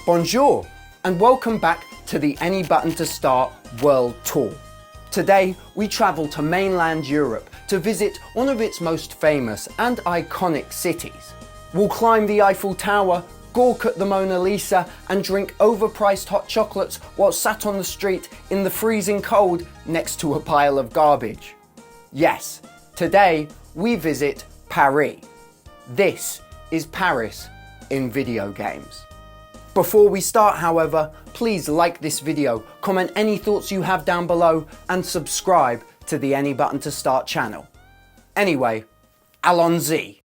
Bonjour, and welcome back to the Any Button to Start World Tour. Today, we travel to mainland Europe to visit one of its most famous and iconic cities. We'll climb the Eiffel Tower, gawk at the Mona Lisa, and drink overpriced hot chocolates while sat on the street in the freezing cold next to a pile of garbage. Yes, today we visit Paris. This is Paris in video games. Before we start, however, please like this video, comment any thoughts you have down below, and subscribe to the Any Button to Start channel. Anyway, allons-y.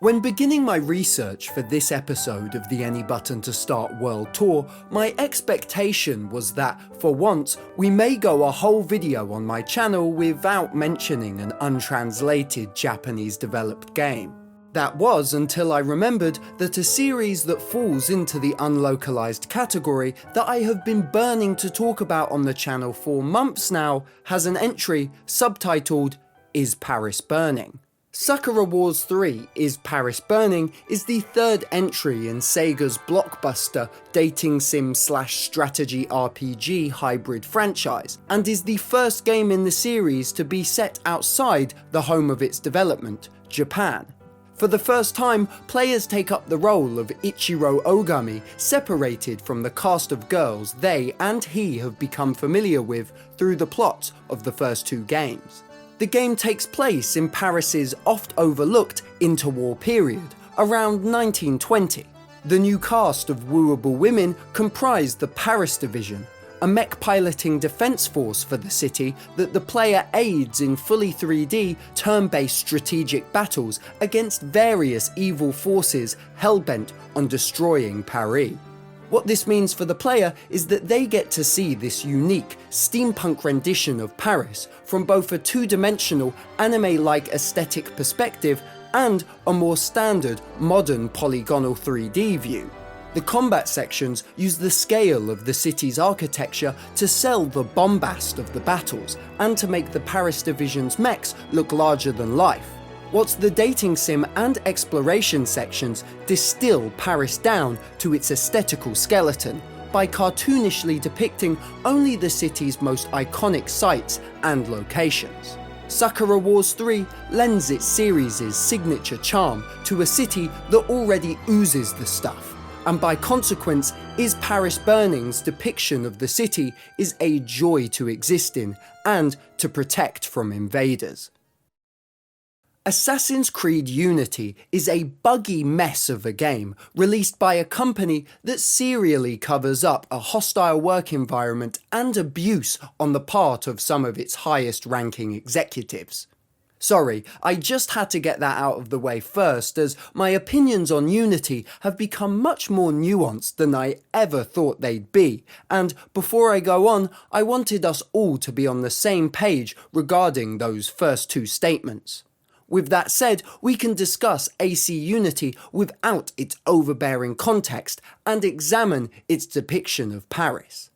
When beginning my research for this episode of the Any Button to Start World Tour, my expectation was that, for once, we may go a whole video on my channel without mentioning an untranslated Japanese developed game. That was until I remembered that a series that falls into the unlocalized category that I have been burning to talk about on the channel for months now has an entry subtitled Is Paris Burning? Sakura Wars 3 Is Paris Burning is the third entry in Sega's blockbuster dating sim/strategy RPG hybrid franchise, and is the first game in the series to be set outside the home of its development, Japan. For the first time, players take up the role of Ichiro Ogami, separated from the cast of girls they and he have become familiar with through the plots of the first two games. The game takes place in Paris's oft-overlooked interwar period, around 1920. The new cast of wooable women comprise the Paris Division, a mech-piloting defense force for the city that the player aids in fully 3D, turn-based strategic battles against various evil forces hell-bent on destroying Paris. What this means for the player is that they get to see this unique, steampunk rendition of Paris from both a two-dimensional, anime-like aesthetic perspective and a more standard, modern polygonal 3D view. The combat sections use the scale of the city's architecture to sell the bombast of the battles, and to make the Paris Division's mechs look larger than life, whilst the dating sim and exploration sections distill Paris down to its aesthetical skeleton by cartoonishly depicting only the city's most iconic sites and locations. Sakura Wars 3 lends its series' signature charm to a city that already oozes the stuff, and by consequence, Is Paris Burning's depiction of the city is a joy to exist in and to protect from invaders. Assassin's Creed Unity is a buggy mess of a game released by a company that serially covers up a hostile work environment and abuse on the part of some of its highest-ranking executives. Sorry, I just had to get that out of the way first, as my opinions on Unity have become much more nuanced than I ever thought they'd be, and before I go on, I wanted us all to be on the same page regarding those first two statements. With that said, we can discuss AC Unity without its overbearing context and examine its depiction of Paris.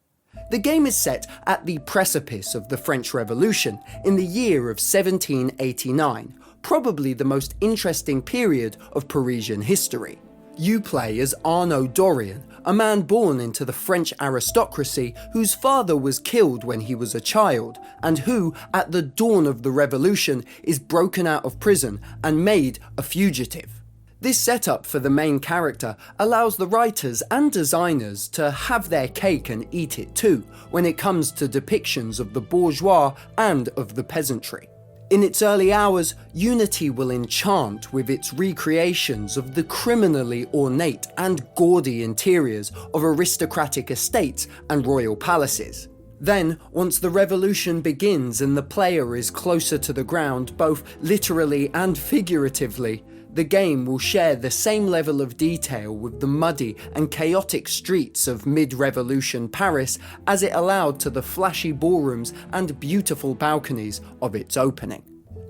The game is set at the precipice of the French Revolution in the year of 1789, probably the most interesting period of Parisian history. You play as Arnaud Dorian, a man born into the French aristocracy whose father was killed when he was a child, and who, at the dawn of the revolution, is broken out of prison and made a fugitive. This setup for the main character allows the writers and designers to have their cake and eat it too when it comes to depictions of the bourgeois and of the peasantry. In its early hours, Unity will enchant with its recreations of the criminally ornate and gaudy interiors of aristocratic estates and royal palaces. Then, once the revolution begins and the player is closer to the ground, both literally and figuratively, the game will share the same level of detail with the muddy and chaotic streets of mid-revolution Paris as it allowed to the flashy ballrooms and beautiful balconies of its opening.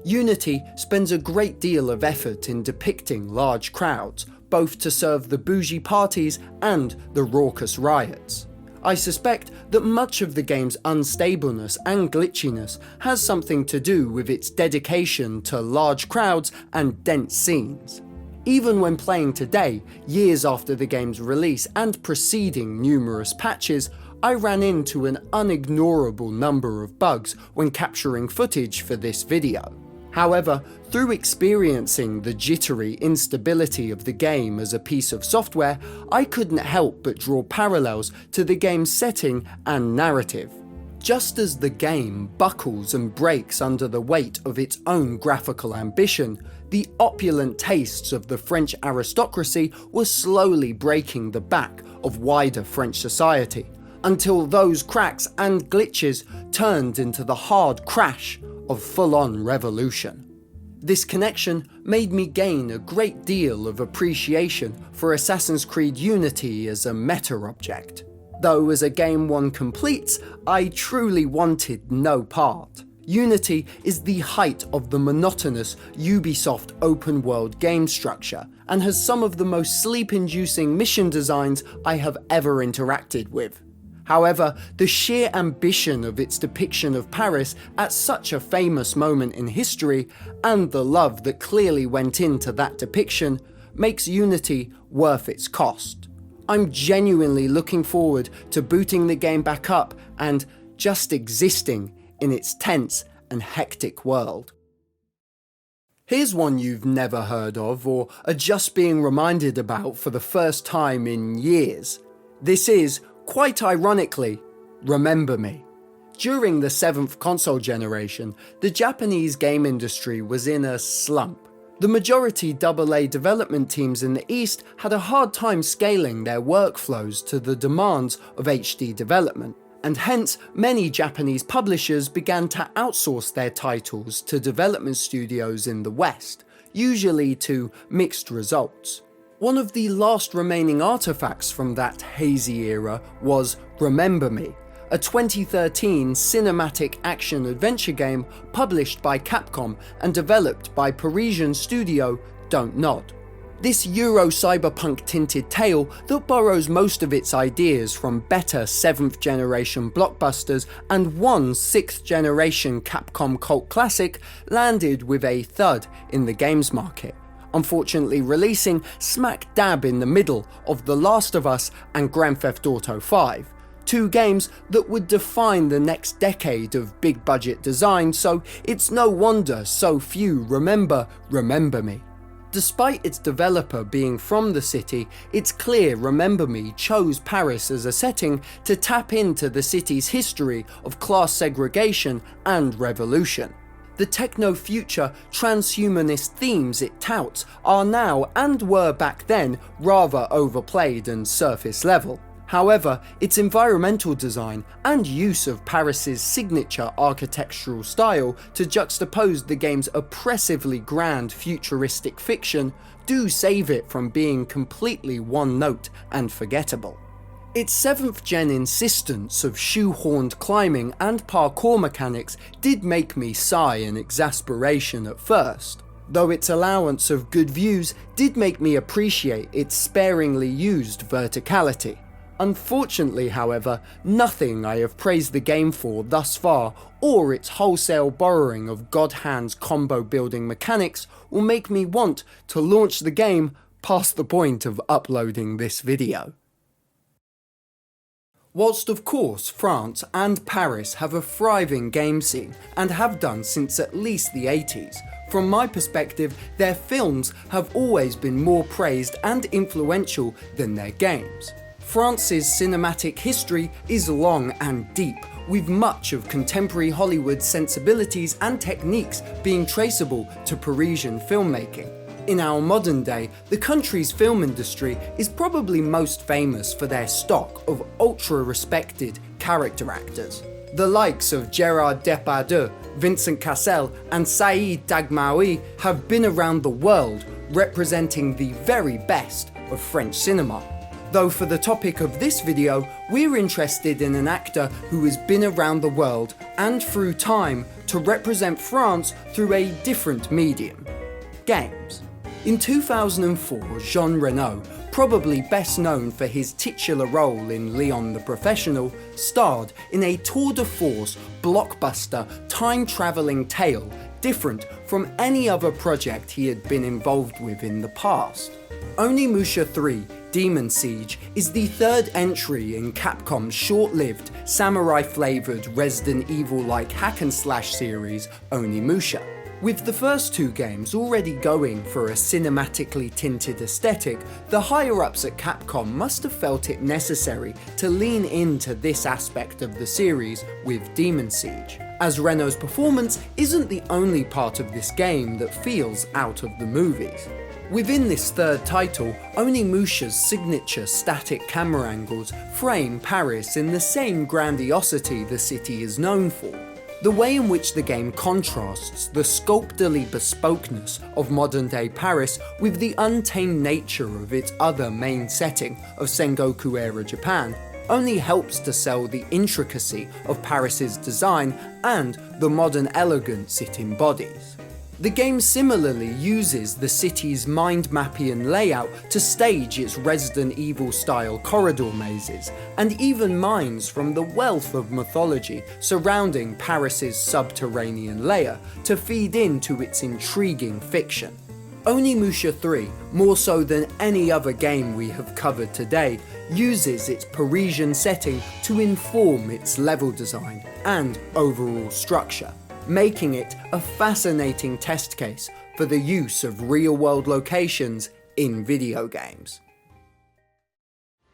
Unity spends a great deal of effort in depicting large crowds, both to serve the bougie parties and the raucous riots. I suspect that much of the game's unstableness and glitchiness has something to do with its dedication to large crowds and dense scenes. Even when playing today, years after the game's release and preceding numerous patches, I ran into an unignorable number of bugs when capturing footage for this video. However, through experiencing the jittery instability of the game as a piece of software, I couldn't help but draw parallels to the game's setting and narrative. Just as the game buckles and breaks under the weight of its own graphical ambition, the opulent tastes of the French aristocracy were slowly breaking the back of wider French society, until those cracks and glitches turned into the hard crash of full-on revolution. This connection made me gain a great deal of appreciation for Assassin's Creed Unity as a meta-object. Though as a game one completes, I truly wanted no part. Unity is the height of the monotonous Ubisoft open-world game structure, and has some of the most sleep-inducing mission designs I have ever interacted with. However, the sheer ambition of its depiction of Paris at such a famous moment in history, and the love that clearly went into that depiction, makes Unity worth its cost. I'm genuinely looking forward to booting the game back up and just existing in its tense and hectic world. Here's one you've never heard of or are just being reminded about for the first time in years. This is, quite ironically, Remember Me. During the 7th console generation, the Japanese game industry was in a slump. The majority AA development teams in the East had a hard time scaling their workflows to the demands of HD development, and hence many Japanese publishers began to outsource their titles to development studios in the West, usually to mixed results. One of the last remaining artifacts from that hazy era was Remember Me, a 2013 cinematic action-adventure game published by Capcom and developed by Parisian studio Don't Nod. This Euro-cyberpunk tinted tale that borrows most of its ideas from better 7th generation blockbusters and one 6th generation Capcom cult classic landed with a thud in the games market, unfortunately releasing smack dab in the middle of The Last of Us and Grand Theft Auto 5, two games that would define the next decade of big budget design, so it's no wonder so few remember Me. Despite its developer being from the city, it's clear Remember Me chose Paris as a setting to tap into the city's history of class segregation and revolution. The techno-future transhumanist themes it touts are now, and were back then, rather overplayed and surface level. However, its environmental design and use of Paris's signature architectural style to juxtapose the game's oppressively grand futuristic fiction do save it from being completely one-note and forgettable. Its 7th gen insistence of shoehorned climbing and parkour mechanics did make me sigh in exasperation at first, though its allowance of good views did make me appreciate its sparingly used verticality. Unfortunately, however, nothing I have praised the game for thus far, or its wholesale borrowing of God Hand's combo building mechanics, will make me want to launch the game past the point of uploading this video. Whilst of course France and Paris have a thriving game scene, and have done since at least the 80s, from my perspective their films have always been more praised and influential than their games. France's cinematic history is long and deep, with much of contemporary Hollywood's sensibilities and techniques being traceable to Parisian filmmaking. In our modern day, the country's film industry is probably most famous for their stock of ultra-respected character actors. The likes of Gérard Depardieu, Vincent Cassel and Saïd Taghmaoui have been around the world representing the very best of French cinema. Though for the topic of this video, we're interested in an actor who has been around the world and through time to represent France through a different medium: games. In 2004, Jean Reno, probably best known for his titular role in Leon the Professional, starred in a tour de force blockbuster time-travelling tale different from any other project he had been involved with in the past. Onimusha 3 Demon Siege is the third entry in Capcom's short-lived, samurai-flavoured Resident Evil-like hack-and-slash series Onimusha. With the first two games already going for a cinematically tinted aesthetic, the higher-ups at Capcom must have felt it necessary to lean into this aspect of the series with Demon Siege, as Reno's performance isn't the only part of this game that feels out of the movies. Within this third title, Onimusha's signature static camera angles frame Paris in the same grandiosity the city is known for. The way in which the game contrasts the sculptorly bespokeness of modern-day Paris with the untamed nature of its other main setting of Sengoku-era Japan only helps to sell the intricacy of Paris's design and the modern elegance it embodies. The game similarly uses the city's mind-mappian layout to stage its Resident Evil-style corridor mazes, and even mines from the wealth of mythology surrounding Paris's subterranean layer to feed into its intriguing fiction. Onimusha 3, more so than any other game we have covered today, uses its Parisian setting to inform its level design and overall structure, making it a fascinating test case for the use of real-world locations in video games.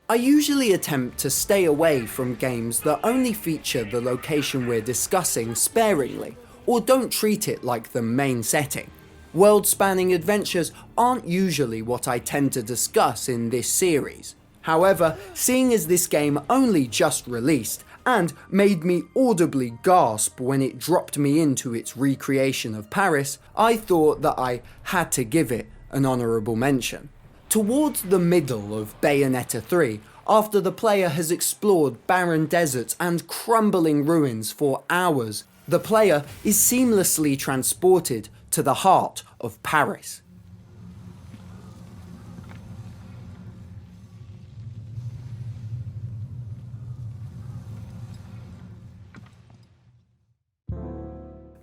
I usually attempt to stay away from games that only feature the location we're discussing sparingly, or don't treat it like the main setting. World-spanning adventures aren't usually what I tend to discuss in this series. However, seeing as this game only just released, and made me audibly gasp when it dropped me into its recreation of Paris, I thought that I had to give it an honourable mention. Towards the middle of Bayonetta 3, after the player has explored barren deserts and crumbling ruins for hours, the player is seamlessly transported to the heart of Paris.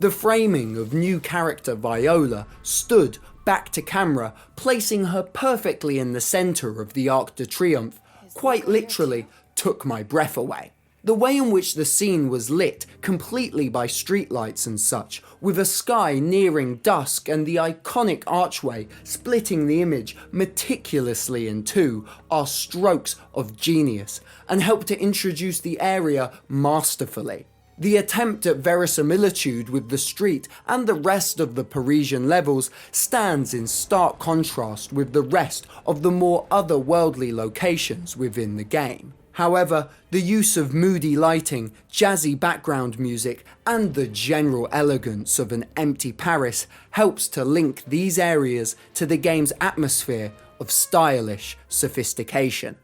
The framing of new character Viola stood back to camera, placing her perfectly in the centre of the Arc de Triomphe, quite literally took my breath away. The way in which the scene was lit completely by streetlights and such, with a sky nearing dusk and the iconic archway splitting the image meticulously in two, are strokes of genius and help to introduce the area masterfully. The attempt at verisimilitude with the street and the rest of the Parisian levels stands in stark contrast with the rest of the more otherworldly locations within the game. However, the use of moody lighting, jazzy background music, and the general elegance of an empty Paris helps to link these areas to the game's atmosphere of stylish sophistication.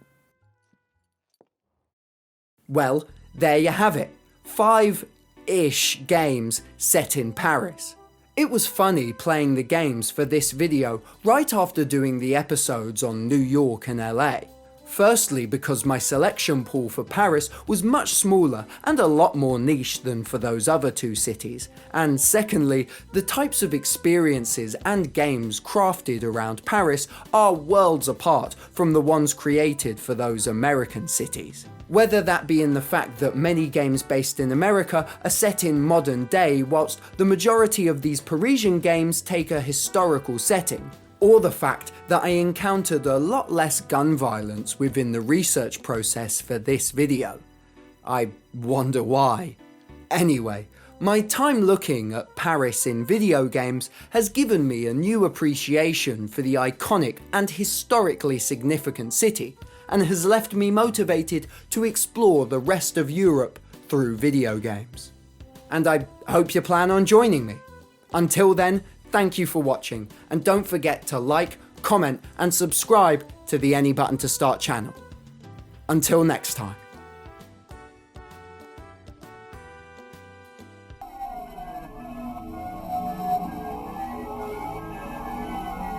Well, there you have it. 5-ish games set in Paris. It was funny playing the games for this video right after doing the episodes on New York and LA. Firstly, because my selection pool for Paris was much smaller and a lot more niche than for those other two cities, and secondly, the types of experiences and games crafted around Paris are worlds apart from the ones created for those American cities. Whether that be in the fact that many games based in America are set in modern day whilst the majority of these Parisian games take a historical setting, or the fact that I encountered a lot less gun violence within the research process for this video. I wonder why. Anyway, my time looking at Paris in video games has given me a new appreciation for the iconic and historically significant city, and has left me motivated to explore the rest of Europe through video games. And I hope you plan on joining me. Until then, thank you for watching, and don't forget to like, comment, and subscribe to the Any Button to Start channel. Until next time.